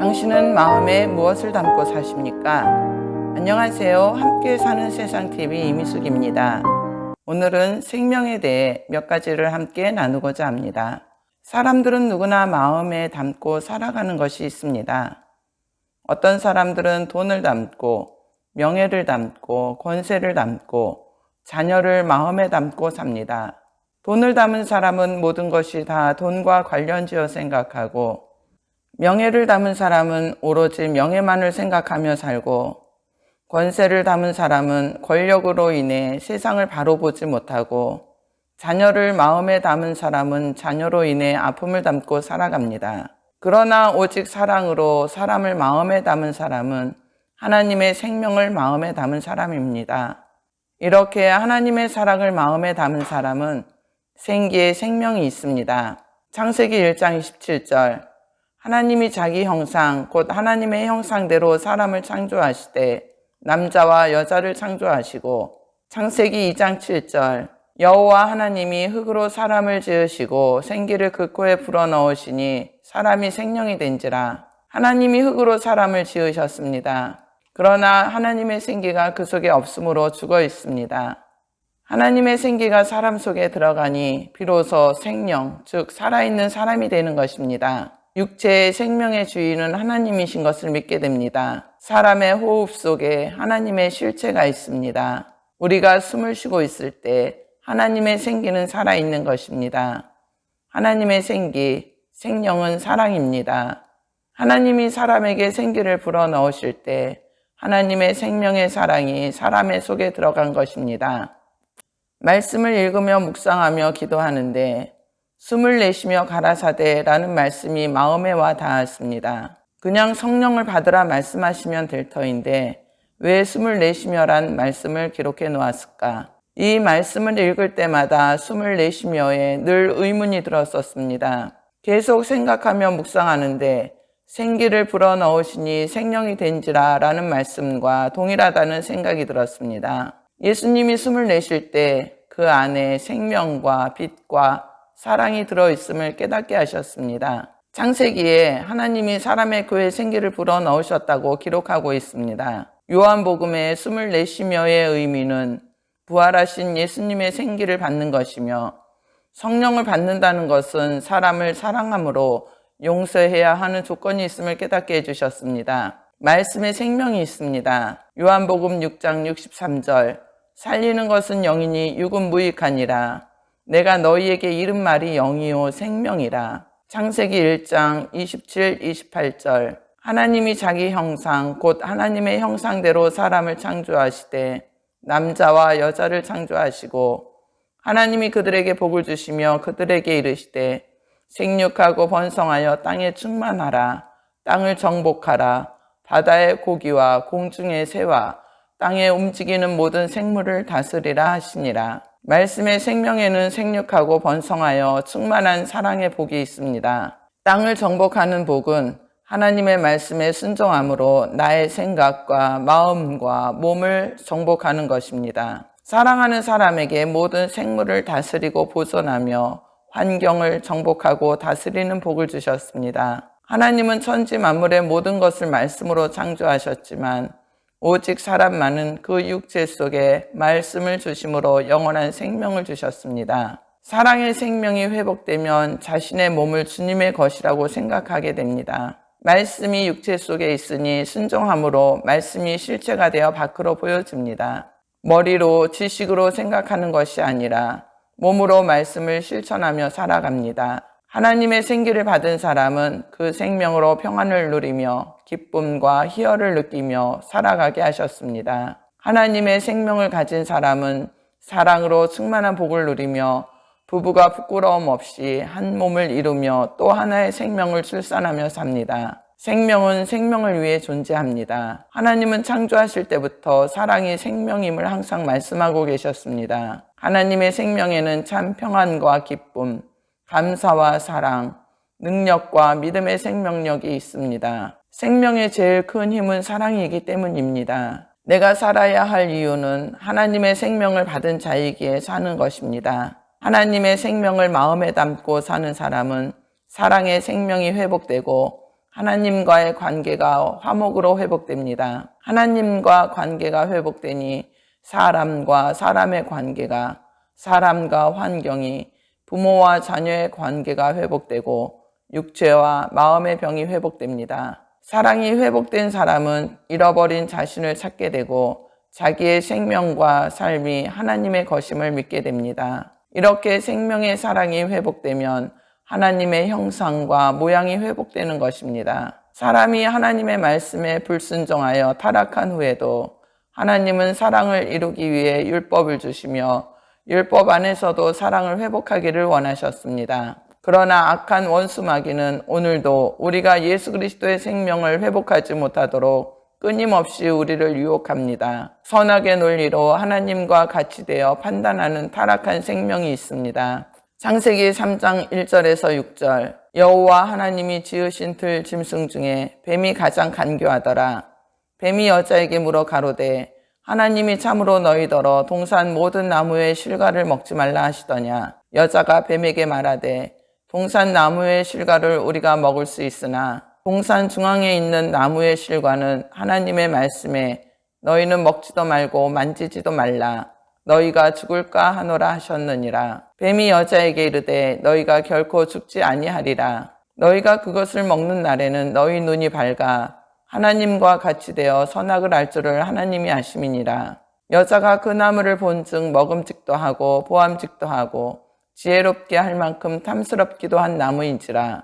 당신은 마음에 무엇을 담고 사십니까? 안녕하세요. 함께 사는 세상TV 이미숙입니다. 오늘은 생명에 대해 몇 가지를 함께 나누고자 합니다. 사람들은 누구나 마음에 담고 살아가는 것이 있습니다. 어떤 사람들은 돈을 담고, 명예를 담고, 권세를 담고, 자녀를 마음에 담고 삽니다. 돈을 담은 사람은 모든 것이 다 돈과 관련지어 생각하고, 명예를 담은 사람은 오로지 명예만을 생각하며 살고, 권세를 담은 사람은 권력으로 인해 세상을 바로 보지 못하고, 자녀를 마음에 담은 사람은 자녀로 인해 아픔을 담고 살아갑니다. 그러나 오직 사랑으로 사람을 마음에 담은 사람은 하나님의 생명을 마음에 담은 사람입니다. 이렇게 하나님의 사랑을 마음에 담은 사람은 생기에 생명이 있습니다. 창세기 1장 27절 하나님이 자기 형상 곧 하나님의 형상대로 사람을 창조하시되 남자와 여자를 창조하시고, 창세기 2장 7절 여호와 하나님이 흙으로 사람을 지으시고 생기를 그 코에 불어넣으시니 사람이 생명이 된지라. 하나님이 흙으로 사람을 지으셨습니다. 그러나 하나님의 생기가 그 속에 없으므로 죽어 있습니다. 하나님의 생기가 사람 속에 들어가니 비로소 생명, 즉 살아있는 사람이 되는 것입니다. 육체의 생명의 주인은 하나님이신 것을 믿게 됩니다. 사람의 호흡 속에 하나님의 실체가 있습니다. 우리가 숨을 쉬고 있을 때 하나님의 생기는 살아있는 것입니다. 하나님의 생기, 생명은 사랑입니다. 하나님이 사람에게 생기를 불어넣으실 때 하나님의 생명의 사랑이 사람의 속에 들어간 것입니다. 말씀을 읽으며 묵상하며 기도하는데 숨을 내쉬며 가라사대라는 말씀이 마음에 와 닿았습니다. 그냥 성령을 받으라 말씀하시면 될 터인데 왜 숨을 내쉬며란 말씀을 기록해 놓았을까? 이 말씀을 읽을 때마다 숨을 내쉬며에 늘 의문이 들었었습니다. 계속 생각하며 묵상하는데 생기를 불어넣으시니 생명이 된지라 라는 말씀과 동일하다는 생각이 들었습니다. 예수님이 숨을 내쉴 때 그 안에 생명과 빛과 사랑이 들어있음을 깨닫게 하셨습니다. 창세기에 하나님이 사람의 코에 생기를 불어넣으셨다고 기록하고 있습니다. 요한복음에 숨을 내쉬며의 의미는 부활하신 예수님의 생기를 받는 것이며, 성령을 받는다는 것은 사람을 사랑함으로 용서해야 하는 조건이 있음을 깨닫게 해주셨습니다. 말씀에 생명이 있습니다. 요한복음 6장 63절 살리는 것은 영이니 육은 무익하니라. 내가 너희에게 이른 말이 영이요 생명이라. 창세기 1장 27, 28절 하나님이 자기 형상 곧 하나님의 형상대로 사람을 창조하시되 남자와 여자를 창조하시고, 하나님이 그들에게 복을 주시며 그들에게 이르시되 생육하고 번성하여 땅에 충만하라. 땅을 정복하라. 바다의 고기와 공중의 새와 땅에 움직이는 모든 생물을 다스리라 하시니라. 말씀의 생명에는 생육하고 번성하여 충만한 사랑의 복이 있습니다. 땅을 정복하는 복은 하나님의 말씀에 순종함으로 나의 생각과 마음과 몸을 정복하는 것입니다. 사랑하는 사람에게 모든 생물을 다스리고 보존하며 환경을 정복하고 다스리는 복을 주셨습니다. 하나님은 천지 만물의 모든 것을 말씀으로 창조하셨지만 오직 사람만은 그 육체 속에 말씀을 주심으로 영원한 생명을 주셨습니다. 사랑의 생명이 회복되면 자신의 몸을 주님의 것이라고 생각하게 됩니다. 말씀이 육체 속에 있으니 순종함으로 말씀이 실체가 되어 밖으로 보여집니다. 머리로 지식으로 생각하는 것이 아니라 몸으로 말씀을 실천하며 살아갑니다. 하나님의 생기를 받은 사람은 그 생명으로 평안을 누리며 기쁨과 희열을 느끼며 살아가게 하셨습니다. 하나님의 생명을 가진 사람은 사랑으로 충만한 복을 누리며 부부가 부끄러움 없이 한 몸을 이루며 또 하나의 생명을 출산하며 삽니다. 생명은 생명을 위해 존재합니다. 하나님은 창조하실 때부터 사랑이 생명임을 항상 말씀하고 계셨습니다. 하나님의 생명에는 참 평안과 기쁨, 감사와 사랑, 능력과 믿음의 생명력이 있습니다. 생명의 제일 큰 힘은 사랑이기 때문입니다. 내가 살아야 할 이유는 하나님의 생명을 받은 자이기에 사는 것입니다. 하나님의 생명을 마음에 담고 사는 사람은 사랑의 생명이 회복되고 하나님과의 관계가 화목으로 회복됩니다. 하나님과 관계가 회복되니 사람과 사람의 관계가, 사람과 환경이, 부모와 자녀의 관계가 회복되고 육체와 마음의 병이 회복됩니다. 사랑이 회복된 사람은 잃어버린 자신을 찾게 되고 자기의 생명과 삶이 하나님의 것임을 믿게 됩니다. 이렇게 생명의 사랑이 회복되면 하나님의 형상과 모양이 회복되는 것입니다. 사람이 하나님의 말씀에 불순종하여 타락한 후에도 하나님은 사랑을 이루기 위해 율법을 주시며 율법 안에서도 사랑을 회복하기를 원하셨습니다. 그러나 악한 원수 마귀는 오늘도 우리가 예수 그리스도의 생명을 회복하지 못하도록 끊임없이 우리를 유혹합니다. 선악의 논리로 하나님과 같이 되어 판단하는 타락한 생명이 있습니다. 창세기 3장 1절에서 6절, 여호와 하나님이 지으신 들 짐승 중에 뱀이 가장 간교하더라. 뱀이 여자에게 물어 가로되 하나님이 참으로 너희더러 동산 모든 나무의 실과를 먹지 말라 하시더냐. 여자가 뱀에게 말하되 동산 나무의 실과를 우리가 먹을 수 있으나 동산 중앙에 있는 나무의 실과는 하나님의 말씀에 너희는 먹지도 말고 만지지도 말라. 너희가 죽을까 하노라 하셨느니라. 뱀이 여자에게 이르되 너희가 결코 죽지 아니하리라. 너희가 그것을 먹는 날에는 너희 눈이 밝아 하나님과 같이 되어 선악을 알 줄을 하나님이 아심이니라. 여자가 그 나무를 본즉 먹음직도 하고 보암직도 하고 지혜롭게 할 만큼 탐스럽기도 한 나무인지라.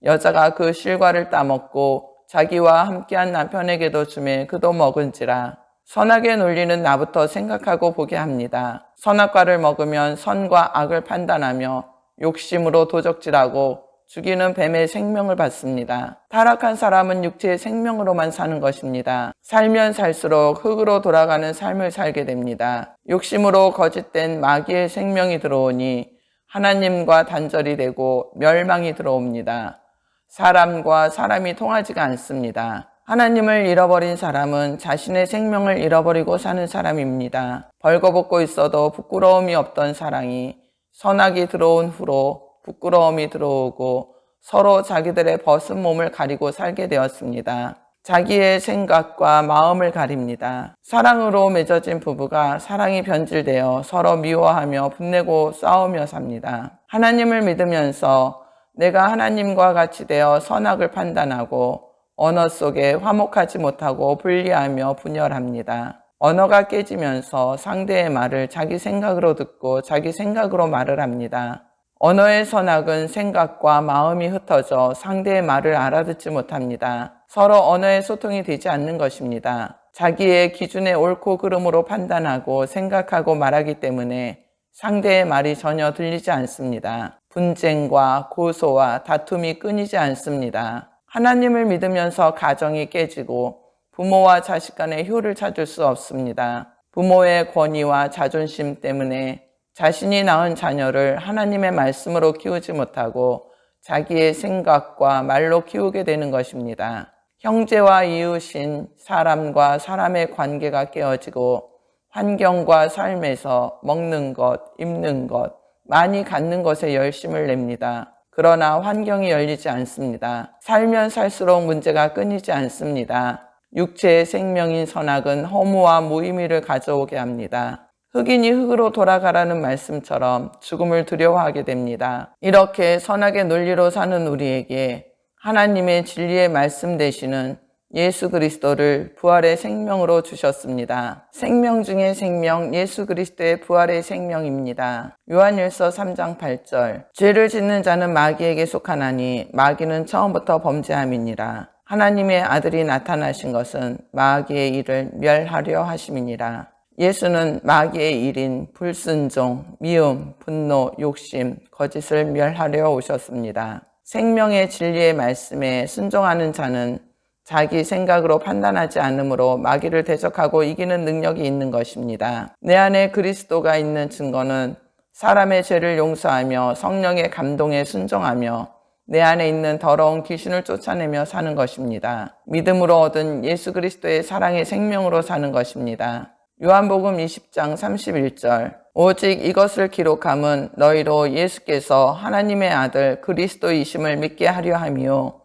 여자가 그 실과를 따먹고 자기와 함께한 남편에게도 주매 그도 먹은지라. 선악의 논리는 나부터 생각하고 보게 합니다. 선악과를 먹으면 선과 악을 판단하며 욕심으로 도적질하고 죽이는 뱀의 생명을 받습니다. 타락한 사람은 육체의 생명으로만 사는 것입니다. 살면 살수록 흙으로 돌아가는 삶을 살게 됩니다. 욕심으로 거짓된 마귀의 생명이 들어오니 하나님과 단절이 되고 멸망이 들어옵니다. 사람과 사람이 통하지가 않습니다. 하나님을 잃어버린 사람은 자신의 생명을 잃어버리고 사는 사람입니다. 벌거벗고 있어도 부끄러움이 없던 사랑이 선악이 들어온 후로 부끄러움이 들어오고 서로 자기들의 벗은 몸을 가리고 살게 되었습니다. 자기의 생각과 마음을 가립니다. 사랑으로 맺어진 부부가 사랑이 변질되어 서로 미워하며 분내고 싸우며 삽니다. 하나님을 믿으면서 내가 하나님과 같이 되어 선악을 판단하고 언어 속에 화목하지 못하고 분리하며 분열합니다. 언어가 깨지면서 상대의 말을 자기 생각으로 듣고 자기 생각으로 말을 합니다. 언어의 선악은 생각과 마음이 흩어져 상대의 말을 알아듣지 못합니다. 서로 언어의 소통이 되지 않는 것입니다. 자기의 기준의 옳고 그름으로 판단하고 생각하고 말하기 때문에 상대의 말이 전혀 들리지 않습니다. 분쟁과 고소와 다툼이 끊이지 않습니다. 하나님을 믿으면서 가정이 깨지고 부모와 자식 간의 효를 찾을 수 없습니다. 부모의 권위와 자존심 때문에 자신이 낳은 자녀를 하나님의 말씀으로 키우지 못하고 자기의 생각과 말로 키우게 되는 것입니다. 형제와 이웃인 사람과 사람의 관계가 깨어지고 환경과 삶에서 먹는 것, 입는 것, 많이 갖는 것에 열심을 냅니다. 그러나 환경이 열리지 않습니다. 살면 살수록 문제가 끊이지 않습니다. 육체의 생명인 선악은 허무와 무의미를 가져오게 합니다. 흑인이 흙으로 돌아가라는 말씀처럼 죽음을 두려워하게 됩니다. 이렇게 선악의 논리로 사는 우리에게 하나님의 진리의 말씀 되시는 예수 그리스도를 부활의 생명으로 주셨습니다. 생명 중의 생명, 예수 그리스도의 부활의 생명입니다. 요한일서 3장 8절, 죄를 짓는 자는 마귀에게 속하나니 마귀는 처음부터 범죄함이니라. 하나님의 아들이 나타나신 것은 마귀의 일을 멸하려 하심이니라. 예수는 마귀의 일인 불순종, 미움, 분노, 욕심, 거짓을 멸하려 오셨습니다. 생명의 진리의 말씀에 순종하는 자는 자기 생각으로 판단하지 않으므로 마귀를 대적하고 이기는 능력이 있는 것입니다. 내 안에 그리스도가 있는 증거는 사람의 죄를 용서하며 성령의 감동에 순종하며 내 안에 있는 더러운 귀신을 쫓아내며 사는 것입니다. 믿음으로 얻은 예수 그리스도의 사랑의 생명으로 사는 것입니다. 요한복음 20장 31절, 오직 이것을 기록함은 너희로 예수께서 하나님의 아들 그리스도이심을 믿게 하려 함이요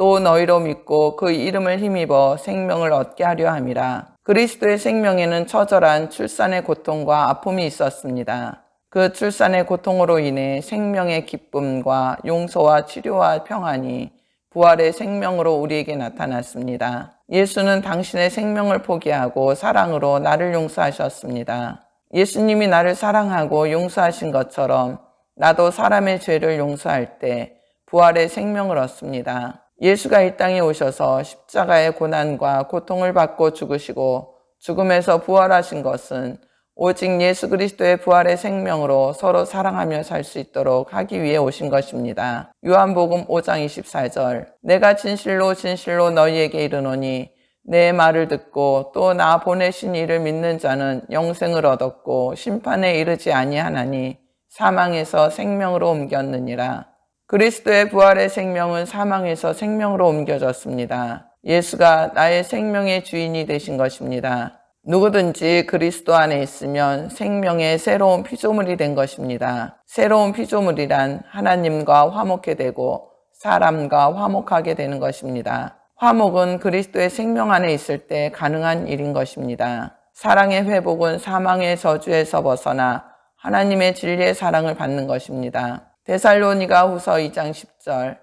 또 너희로 믿고 그 이름을 힘입어 생명을 얻게 하려 함이라. 그리스도의 생명에는 처절한 출산의 고통과 아픔이 있었습니다. 그 출산의 고통으로 인해 생명의 기쁨과 용서와 치료와 평안이 부활의 생명으로 우리에게 나타났습니다. 예수는 당신의 생명을 포기하고 사랑으로 나를 용서하셨습니다. 예수님이 나를 사랑하고 용서하신 것처럼 나도 사람의 죄를 용서할 때 부활의 생명을 얻습니다. 예수가 이 땅에 오셔서 십자가의 고난과 고통을 받고 죽으시고 죽음에서 부활하신 것은 오직 예수 그리스도의 부활의 생명으로 서로 사랑하며 살 수 있도록 하기 위해 오신 것입니다. 요한복음 5장 24절 내가 진실로 진실로 너희에게 이르노니 내 말을 듣고 또 나 보내신 이를 믿는 자는 영생을 얻었고 심판에 이르지 아니하나니 사망에서 생명으로 옮겼느니라. 그리스도의 부활의 생명은 사망에서 생명으로 옮겨졌습니다. 예수가 나의 생명의 주인이 되신 것입니다. 누구든지 그리스도 안에 있으면 생명의 새로운 피조물이 된 것입니다. 새로운 피조물이란 하나님과 화목해 되고 사람과 화목하게 되는 것입니다. 화목은 그리스도의 생명 안에 있을 때 가능한 일인 것입니다. 사랑의 회복은 사망의 저주에서 벗어나 하나님의 진리의 사랑을 받는 것입니다. 데살로니가 후서 2장 10절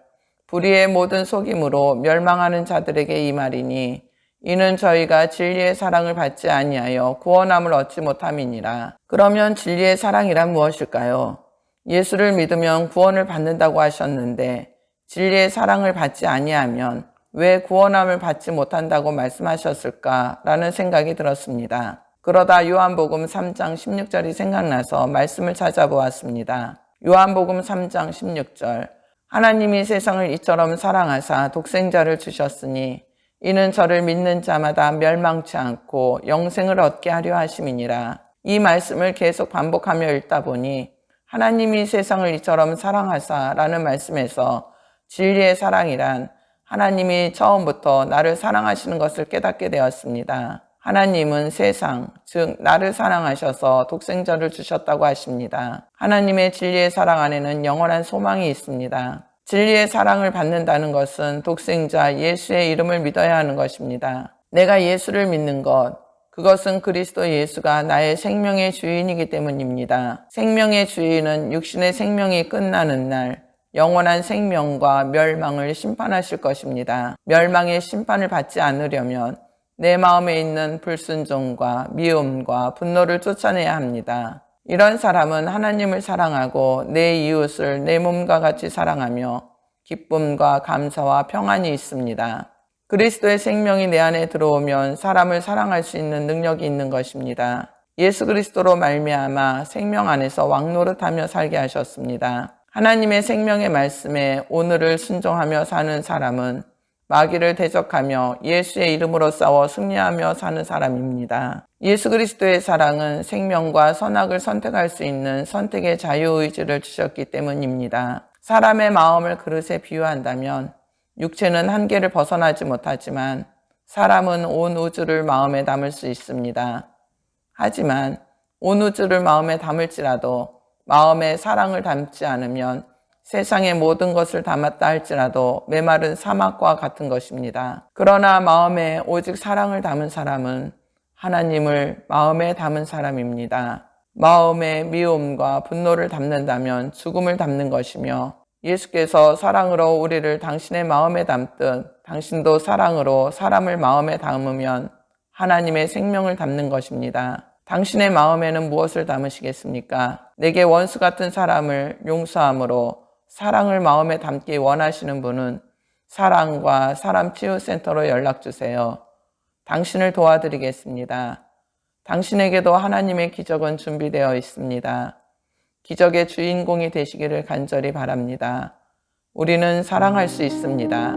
불의의 모든 속임으로 멸망하는 자들에게 이 말이니 이는 저희가 진리의 사랑을 받지 아니하여 구원함을 얻지 못함이니라. 그러면 진리의 사랑이란 무엇일까요? 예수를 믿으면 구원을 받는다고 하셨는데 진리의 사랑을 받지 아니하면 왜 구원함을 받지 못한다고 말씀하셨을까라는 생각이 들었습니다. 그러다 요한복음 3장 16절이 생각나서 말씀을 찾아보았습니다. 요한복음 3장 16절 하나님이 세상을 이처럼 사랑하사 독생자를 주셨으니 이는 저를 믿는 자마다 멸망치 않고 영생을 얻게 하려 하심이니라. 이 말씀을 계속 반복하며 읽다 보니 하나님이 세상을 이처럼 사랑하사 라는 말씀에서 진리의 사랑이란 하나님이 처음부터 나를 사랑하시는 것을 깨닫게 되었습니다. 하나님은 세상, 즉 나를 사랑하셔서 독생자를 주셨다고 하십니다. 하나님의 진리의 사랑 안에는 영원한 소망이 있습니다. 진리의 사랑을 받는다는 것은 독생자 예수의 이름을 믿어야 하는 것입니다. 내가 예수를 믿는 것, 그것은 그리스도 예수가 나의 생명의 주인이기 때문입니다. 생명의 주인은 육신의 생명이 끝나는 날 영원한 생명과 멸망을 심판하실 것입니다. 멸망의 심판을 받지 않으려면 내 마음에 있는 불순종과 미움과 분노를 쫓아내야 합니다. 이런 사람은 하나님을 사랑하고 내 이웃을 내 몸과 같이 사랑하며 기쁨과 감사와 평안이 있습니다. 그리스도의 생명이 내 안에 들어오면 사람을 사랑할 수 있는 능력이 있는 것입니다. 예수 그리스도로 말미암아 생명 안에서 왕노릇하며 살게 하셨습니다. 하나님의 생명의 말씀에 오늘을 순종하며 사는 사람은 마귀를 대적하며 예수의 이름으로 싸워 승리하며 사는 사람입니다. 예수 그리스도의 사랑은 생명과 선악을 선택할 수 있는 선택의 자유의지를 주셨기 때문입니다. 사람의 마음을 그릇에 비유한다면 육체는 한계를 벗어나지 못하지만 사람은 온 우주를 마음에 담을 수 있습니다. 하지만 온 우주를 마음에 담을지라도 마음에 사랑을 담지 않으면 세상의 모든 것을 담았다 할지라도 메마른 사막과 같은 것입니다. 그러나 마음에 오직 사랑을 담은 사람은 하나님을 마음에 담은 사람입니다. 마음에 미움과 분노를 담는다면 죽음을 담는 것이며 예수께서 사랑으로 우리를 당신의 마음에 담듯 당신도 사랑으로 사람을 마음에 담으면 하나님의 생명을 담는 것입니다. 당신의 마음에는 무엇을 담으시겠습니까? 내게 원수 같은 사람을 용서함으로 사랑을 마음에 담기 원하시는 분은 사랑과 사람 치유센터로 연락주세요. 당신을 도와드리겠습니다. 당신에게도 하나님의 기적은 준비되어 있습니다. 기적의 주인공이 되시기를 간절히 바랍니다. 우리는 사랑할 수 있습니다.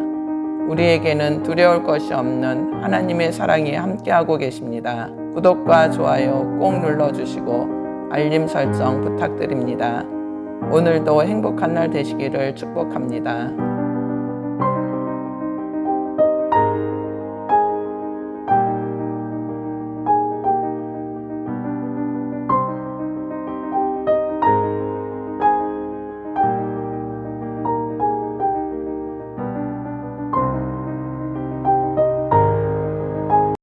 우리에게는 두려울 것이 없는 하나님의 사랑이 함께하고 계십니다. 구독과 좋아요 꼭 눌러주시고 알림 설정 부탁드립니다. 오늘도 행복한 날 되시기를 축복합니다.